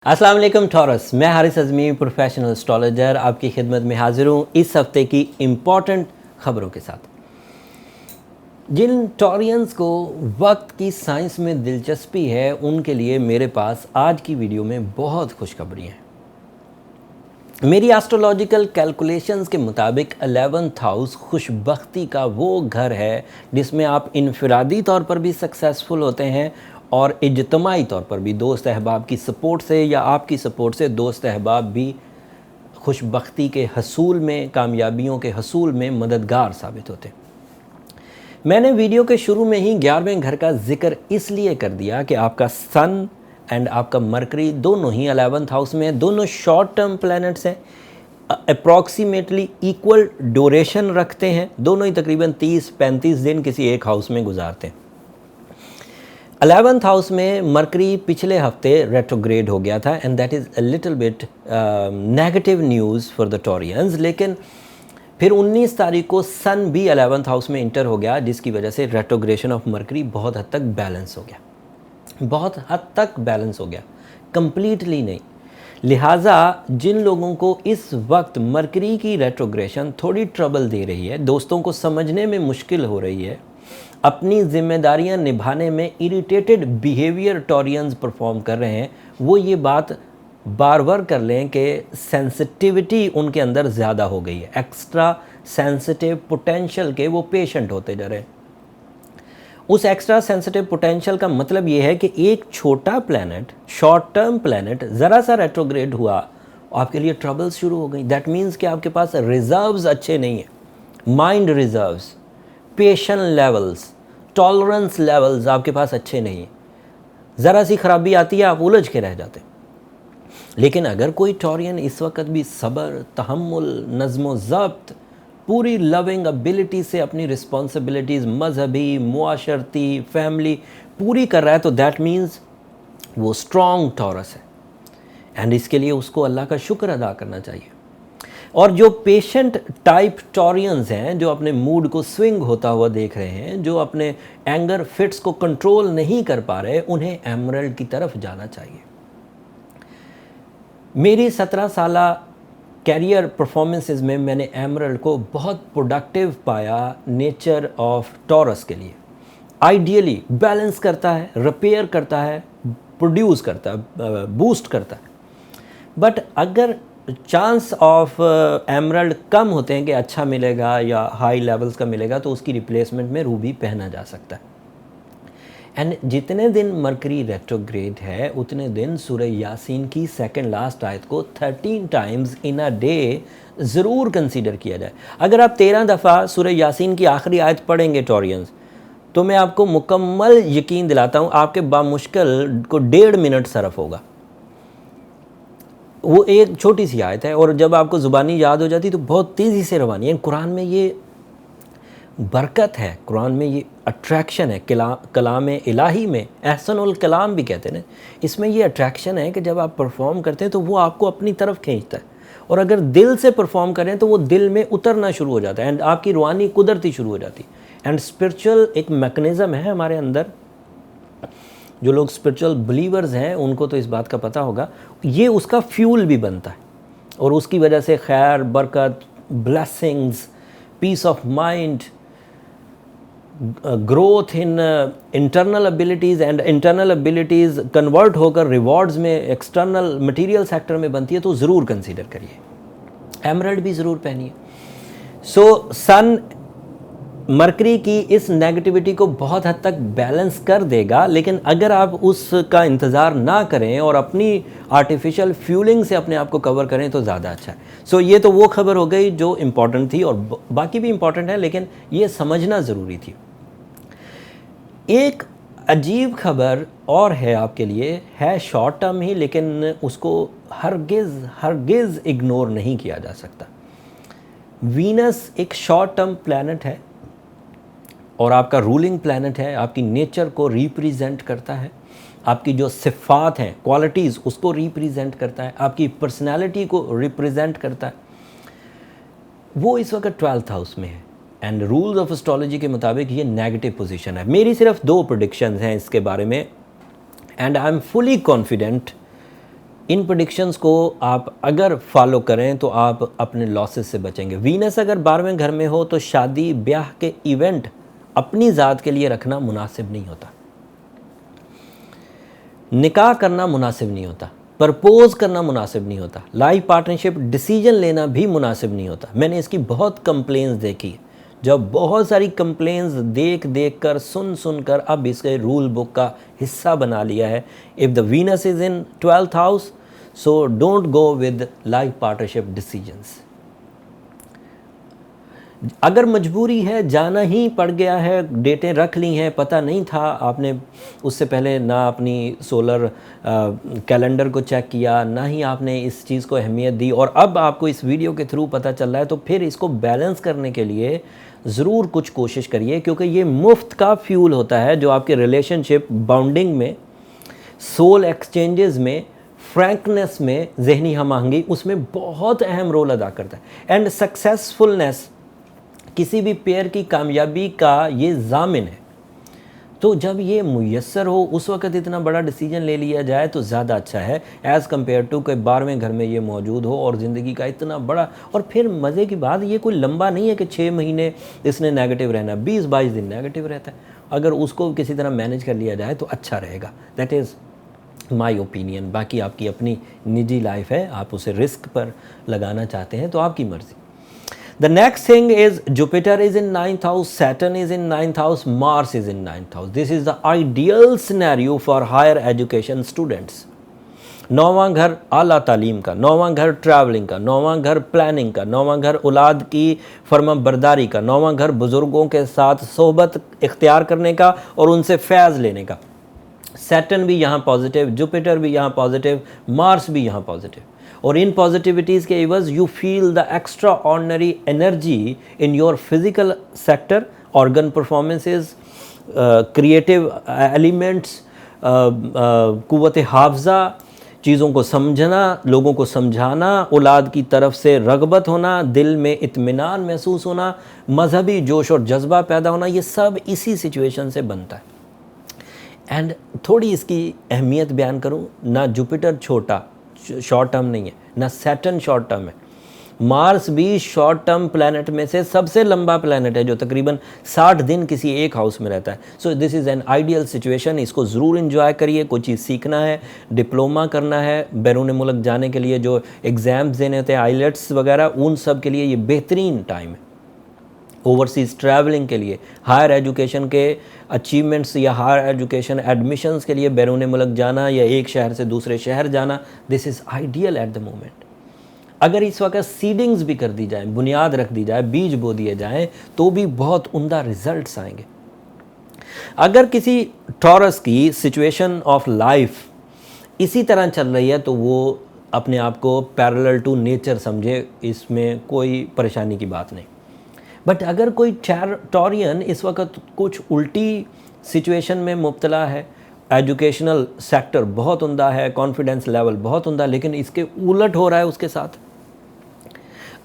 अस्सलाम वालेकुम टॉरस, मैं हारिस अज़मी प्रोफेशनल एस्ट्रोलॉजर आपकी खिदमत में हाजिर हूँ इस हफ्ते की इम्पॉर्टेंट खबरों के साथ। जिन टॉरियंस को वक्त की साइंस में दिलचस्पी है उनके लिए मेरे पास आज की वीडियो में बहुत खुशखबरी हैं। मेरी एस्ट्रोलॉजिकल कैलकुलेशंस के मुताबिक 11th हाउस खुशबख्ती का वो घर है जिसमें आप इनफरादी तौर पर भी सक्सेसफुल होते हैं और इज्तमाही तौर पर भी दोस्त अहबाब की सपोर्ट से या आपकी सपोर्ट से दोस्त अहबाब भी खुशबख्ती के हसूल में, कामयाबियों के हसूल में मददगार साबित होते हैं। मैंने वीडियो के शुरू में ही 11वें घर का जिक्र इसलिए कर दिया कि आपका सन एंड आपका मरकरी दोनों ही 11th हाउस में हैं। दोनों शॉर्ट टर्म प्लैनेट्स हैं, अप्रॉक्सीमेटली इक्वल ड्यूरेशन रखते हैं। दोनों ही तकरीबन 30-35 दिन किसी एक हाउस में गुजारते हैं। 11th हाउस में मरकरी पिछले हफ्ते रेट्रोग्रेड हो गया था and that is a little bit negative news for the Taureans. लेकिन फिर 19 तारीख को सन भी 11th हाउस में इंटर हो गया, जिसकी वजह से रेट्रोग्रेशन ऑफ मरकरी बहुत हद तक बैलेंस हो गया, बहुत हद तक बैलेंस हो गया, कंप्लीटली नहीं। लिहाजा जिन लोगों को इस वक्त मरकरी की रेट्रोग्रेशन थोड़ी ट्रबल दे रही है, दोस्तों को समझने में मुश्किल हो रही है, अपनी जिम्मेदारियां निभाने में इरिटेटेड बिहेवियर टॉरियंस परफॉर्म कर रहे हैं, वो ये बात बार बार कर लें कि सेंसिटिविटी उनके अंदर ज़्यादा हो गई है। एक्स्ट्रा सेंसिटिव पोटेंशियल के वो पेशेंट होते जा रहे हैं। उस एक्स्ट्रा सेंसिटिव पोटेंशियल का मतलब ये है कि एक छोटा प्लैनेट, शॉर्ट टर्म प्लैनेट ज़रा सा रेट्रोग्रेड हुआ, आपके लिए ट्रबल्स शुरू हो गई। दैट मीन्स कि आपके पास रिजर्व्स अच्छे नहीं हैं, mind reserves, patience levels, tolerance levels आपके पास अच्छे नहीं हैं। ज़रा सी खराबी आती है, आप उलझ के रह जाते हैं। लेकिन अगर कोई टॉरियन इस वक्त भी सब्र, तहम्मुल, नज़्म ज़ब्त, पूरी लविंग एबिलिटी से अपनी रिस्पॉन्सिबिलिटीज़ मजहबी, मुआशरती, फैमिली पूरी कर रहा है, तो दैट मीन्स वो स्ट्रॉन्ग टॉरस है एंड इसके लिए उसको अल्लाह का शुक्र अदा करना चाहिए। और जो पेशेंट टाइप टॉरियंस हैं, जो अपने मूड को स्विंग होता हुआ देख रहे हैं, जो अपने एंगर फिट्स को कंट्रोल नहीं कर पा रहे, उन्हें एमरल्ड की तरफ जाना चाहिए। मेरी 17 साला कैरियर परफॉर्मेंसेस में मैंने एमरल्ड को बहुत प्रोडक्टिव पाया नेचर ऑफ टॉरस के लिए। आइडियली बैलेंस करता है, रिपेयर करता है, प्रोड्यूस करता है, बूस्ट करता है। बट अगर चांस ऑफ एमरल्ड कम होते हैं कि अच्छा मिलेगा या हाई लेवल्स का मिलेगा, तो उसकी रिप्लेसमेंट में रूबी पहना जा सकता है। एंड जितने दिन मरकरी रेट्रोग्रेड है उतने दिन सूरह यासीन की सेकंड लास्ट आयत को 13 टाइम्स इन अ डे ज़रूर कंसीडर किया जाए। अगर आप 13 दफ़ा सूरह यासीन की आखिरी आयत पढ़ेंगे टॉरियंस, तो मैं आपको मुकम्मल यकीन दिलाता हूँ आपके बामुश्किल को 1.5 मिनट सरफ होगा। वो एक छोटी सी आयत है और जब आपको ज़ुबानी याद हो जाती तो बहुत तेज़ी से रवानी है। कुरान में ये बरकत है, कुरान में ये अट्रैक्शन है, कलाम इलाही में एहसनुल कलाम भी कहते हैं ना, इसमें ये अट्रैक्शन है कि जब आप परफॉर्म करते हैं तो वो आपको अपनी तरफ खींचता है, और अगर दिल से परफॉर्म करें तो वो दिल में उतरना शुरू हो जाता है एंड आपकी रूहानी कुदरती शुरू हो जाती है। एंड स्पिरिचुअल एक मैकेनिज़्म है हमारे अंदर, जो लोग स्पिरिचुअल बिलीवर्स हैं उनको तो इस बात का पता होगा, ये उसका फ्यूल भी बनता है और उसकी वजह से खैर, बरकत, blessings, peace of mind, growth in internal abilities and internal abilities convert होकर रिवॉर्ड्स में एक्सटर्नल मटेरियल सेक्टर में बनती है, तो ज़रूर कंसीडर करिए। एमरल्ड भी ज़रूर पहनिए। सो सन मरकरी की इस नेगेटिविटी को बहुत हद तक बैलेंस कर देगा, लेकिन अगर आप उसका इंतज़ार ना करें और अपनी आर्टिफिशियल फ्यूलिंग से अपने आप को कवर करें तो ज़्यादा अच्छा है। सो ये तो वो खबर हो गई जो इम्पॉर्टेंट थी, और बाकी भी इम्पॉर्टेंट है, लेकिन ये समझना ज़रूरी थी। एक अजीब खबर और है आपके लिए, है शॉर्ट टर्म ही, लेकिन उसको हरगिज़ इग्नोर नहीं किया जा सकता। वीनस एक शॉर्ट टर्म प्लैनेट है और आपका रूलिंग प्लैनेट है, आपकी नेचर को रिप्रेजेंट करता है, आपकी जो सिफ़ात हैं, क्वालिटीज़, उसको रिप्रेजेंट करता है, आपकी पर्सनैलिटी को रिप्रेजेंट करता है। वो इस वक्त 12th हाउस में है एंड रूल्स ऑफ एस्ट्रोलॉजी के मुताबिक ये नेगेटिव पोजीशन है। मेरी सिर्फ 2 प्रेडिक्शंस हैं इसके बारे में and I am fully confident in predictions को आप अगर फॉलो करें तो आप अपने लॉसेस से बचेंगे। वीनस अगर 12वें घर में हो तो शादी ब्याह के इवेंट अपनी ज़ात के लिए रखना मुनासिब नहीं होता, निकाह करना मुनासिब नहीं होता, प्रपोज करना मुनासिब नहीं होता, लाइफ पार्टनरशिप डिसीजन लेना भी मुनासिब नहीं होता। मैंने इसकी बहुत कंप्लेंट्स देखी, जब बहुत सारी कंप्लेंट्स देख देख कर सुन कर अब इसके रूल बुक का हिस्सा बना लिया है। If the Venus is in 12th house so don't go with life partnership decisions. अगर मजबूरी है, जाना ही पड़ गया है, डेटें रख ली हैं, पता नहीं था आपने उससे पहले ना अपनी सोलर कैलेंडर को चेक किया, ना ही आपने इस चीज़ को अहमियत दी, और अब आपको इस वीडियो के थ्रू पता चल रहा है, तो फिर इसको बैलेंस करने के लिए ज़रूर कुछ कोशिश करिए, क्योंकि ये मुफ्त का फ्यूल होता है जो आपके रिलेशनशिप बाउंडिंग में, सोल एक्सचेंजेस में, फ्रैंकनेस में, जहनी हम आहंगी, उसमें बहुत अहम रोल अदा करता है। एंड सक्सेसफुलनेस किसी भी पेयर की कामयाबी का ये ज़ामिन है। तो जब ये मुयस्सर हो उस वक़्त इतना बड़ा डिसीजन ले लिया जाए तो ज़्यादा अच्छा है, एज़ कम्पेयर टू कि 12वें घर में ये मौजूद हो और ज़िंदगी का इतना बड़ा। और फिर मज़े की बात, ये कोई लंबा नहीं है कि 6 महीने इसने नेगेटिव रहना, 20-22 दिन नेगेटिव रहता है। अगर उसको किसी तरह मैनेज कर लिया जाए तो अच्छा रहेगा। That is my opinion. बाकी आपकी अपनी निजी लाइफ है, आप उसे रिस्क पर लगाना चाहते हैं तो आपकी मर्ज़ी। The next thing is Jupiter is in 9th house, Saturn is in 9th house, Mars is in 9th house. This is the ideal scenario for higher education students. 9वां घर आला तालीम का, 9वां घर ट्रैवलिंग का, 9वां घर प्लानिंग का, 9वां घर औलाद की फर्मा बरदारी का, 9वां घर बुज़ुर्गों के साथ सोहबत इख्तियार करने का और उनसे फैज़ लेने का। सैटर्न भी यहाँ पॉजिटिव, जुपिटर भी यहाँ पॉजिटिव, मार्स भी यहाँ पॉजिटिव। और इन पॉजिटिविटीज़ के एवज you feel the extraordinary energy in your physical sector, organ performances, creative elements, कुव्वत हाफ़ज़ा, चीज़ों को समझना, लोगों को समझाना, औलाद की तरफ से रग़बत होना, दिल में इत्मीनान महसूस होना, मजहबी जोश और जज्बा पैदा होना, ये सब इसी सिचुएशन से बनता है। एंड थोड़ी इसकी अहमियत बयान करूँ ना, जुपिटर छोटा शॉर्ट टर्म नहीं है, ना सैटर्न शॉर्ट टर्म है, मार्स भी शॉर्ट टर्म प्लैनेट में से सबसे लंबा प्लैनेट है जो तकरीबन 60 दिन किसी एक हाउस में रहता है। So this is an ideal situation. इसको ज़रूर इन्जॉय करिए। कोई चीज़ सीखना है, डिप्लोमा करना है, बैरून मुल्क जाने के लिए जो एग्ज़ाम्स देने होते हैं, आईलेट्स वगैरह, उन सब के लिए ये बेहतरीन टाइम है। ओवरसीज़ ट्रैवलिंग के लिए, हायर एजुकेशन के अचीवमेंट्स या हायर एजुकेशन एडमिशन्स के लिए बैरून मुल्क जाना या एक शहर से दूसरे शहर जाना, this is ideal at the moment. अगर इस वक्त सीडिंग्स भी कर दी जाए, बुनियाद रख दी जाए, बीज बो दिए जाएं, तो भी बहुत उम्दा रिजल्ट्स आएंगे। अगर किसी टॉरस की सिचुएशन ऑफ लाइफ इसी तरह चल रही है तो वो अपने आप को पैरेलल टू नेचर समझे, इसमें कोई परेशानी की बात नहीं। बट अगर कोई टॉरियन इस वक्त कुछ उल्टी सिचुएशन में मुब्तला है, एजुकेशनल सेक्टर बहुत उम्दा है, कॉन्फिडेंस लेवल बहुत उम्दा, लेकिन इसके उलट हो रहा है उसके साथ,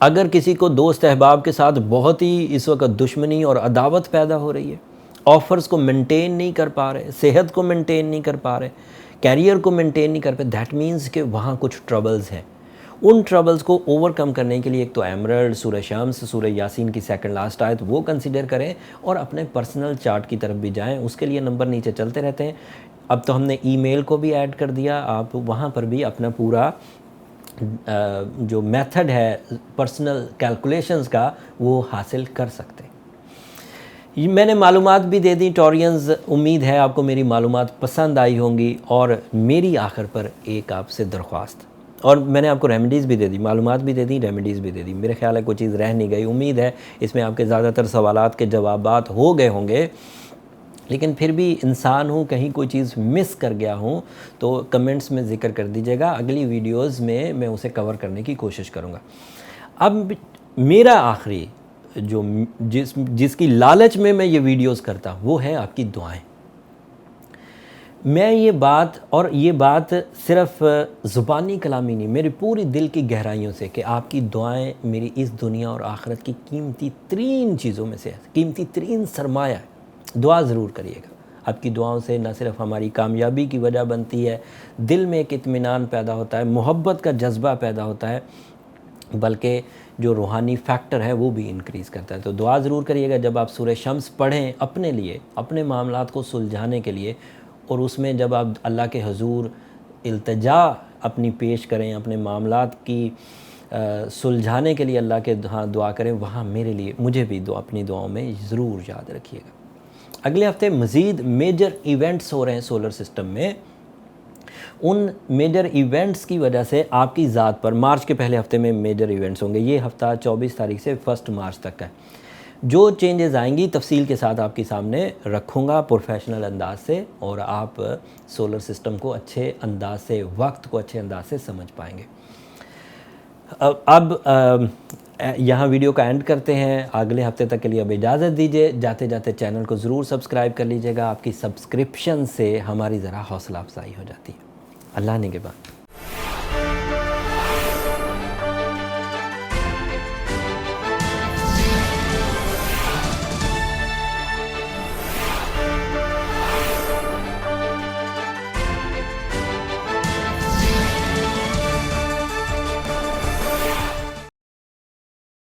अगर किसी को दोस्त अहबाब के साथ बहुत ही इस वक्त दुश्मनी और अदावत पैदा हो रही है, ऑफ़र्स को मेंटेन नहीं कर पा रहे, सेहत को मेंटेन नहीं कर पा रहे, कैरियर को मेंटेन नहीं कर पाए, दैट मीन्स कि वहाँ कुछ ट्रबल्स हैं। उन ट्रबल्स को ओवरकम करने के लिए एक तो एमरल्ड, सूरह शम्स, सूरह यासीन की सेकंड लास्ट आयत वो कंसीडर करें और अपने पर्सनल चार्ट की तरफ भी जाएं। उसके लिए नंबर नीचे चलते रहते हैं। अब तो हमने ईमेल को भी ऐड कर दिया, आप वहाँ पर भी अपना पूरा जो मेथड है पर्सनल कैलकुलेशंस का वो हासिल कर सकते हैं। मैंने मालूमात भी दे दी टॉरियंस, उम्मीद है आपको मेरी मालूमात पसंद आई होंगी। और मेरी आखिर पर एक आपसे दरख्वास्त, और मैंने आपको रेमेडीज़ भी दे दी, मालूमात भी दे दी, रेमेडीज़ भी दे दी। मेरे ख्याल है कोई चीज़ रह नहीं गई। उम्मीद है इसमें आपके ज़्यादातर सवालात के जवाबात हो गए होंगे, लेकिन फिर भी इंसान हूँ, कहीं कोई चीज़ मिस कर गया हूँ तो कमेंट्स में ज़िक्र कर दीजिएगा। अगली वीडियोज़ में मैं उसे कवर करने की कोशिश करूँगा। अब मेरा आखिरी जो जिसकी लालच में मैं ये वीडियोज़ करता हूँ वो है आपकी दुआएं। मैं ये बात सिर्फ ज़ुबानी कलामी नहीं, मेरी पूरी दिल की गहराइयों से कि आपकी दुआएं मेरी इस दुनिया और आखिरत की कीमती तरीन चीज़ों में से है, कीमती तरीन सरमाया है। दुआ ज़रूर करिएगा। आपकी दुआओं से न सिर्फ हमारी कामयाबी की वजह बनती है, दिल में एक इत्मीनान पैदा होता है, मोहब्बत का जज्बा पैदा होता है, बल्कि जो रूहानी फैक्टर है वो भी इंक्रीज़ करता है। तो दुआ ज़रूर करिएगा जब आप सूरह शम्स पढ़ें अपने लिए, अपने मामलात को सुलझाने के लिए, और उसमें जब आप अल्लाह के हुज़ूर इल्तिजा अपनी पेश करें, अपने मामलात की सुलझाने के लिए अल्लाह के हाँ दुआ करें, वहाँ मेरे लिए मुझे भी अपनी दुआओं में ज़रूर याद रखिएगा। अगले हफ्ते मज़ीद मेजर इवेंट्स हो रहे हैं सोलर सिस्टम में। उन मेजर इवेंट्स की वजह से आपकी ज़ात पर मार्च के पहले हफ्ते में मेजर इवेंट्स होंगे। ये हफ्ता 24 तारीख से 1 मार्च तक का है। जो चेंजेस आएंगी तफसील के साथ आपके सामने रखूँगा प्रोफेशनल अंदाज से, और आप सोलर सिस्टम को अच्छे अंदाज से, वक्त को अच्छे अंदाज से समझ पाएंगे। अब यहाँ वीडियो का एंड करते हैं। अगले हफ्ते तक के लिए अब इजाज़त दीजिए। जाते जाते चैनल को ज़रूर सब्सक्राइब कर लीजिएगा। आपकी सब्सक्रिप्शन से हमारी ज़रा हौसला अफजाई हो जाती है। अल्लाह निगहबान।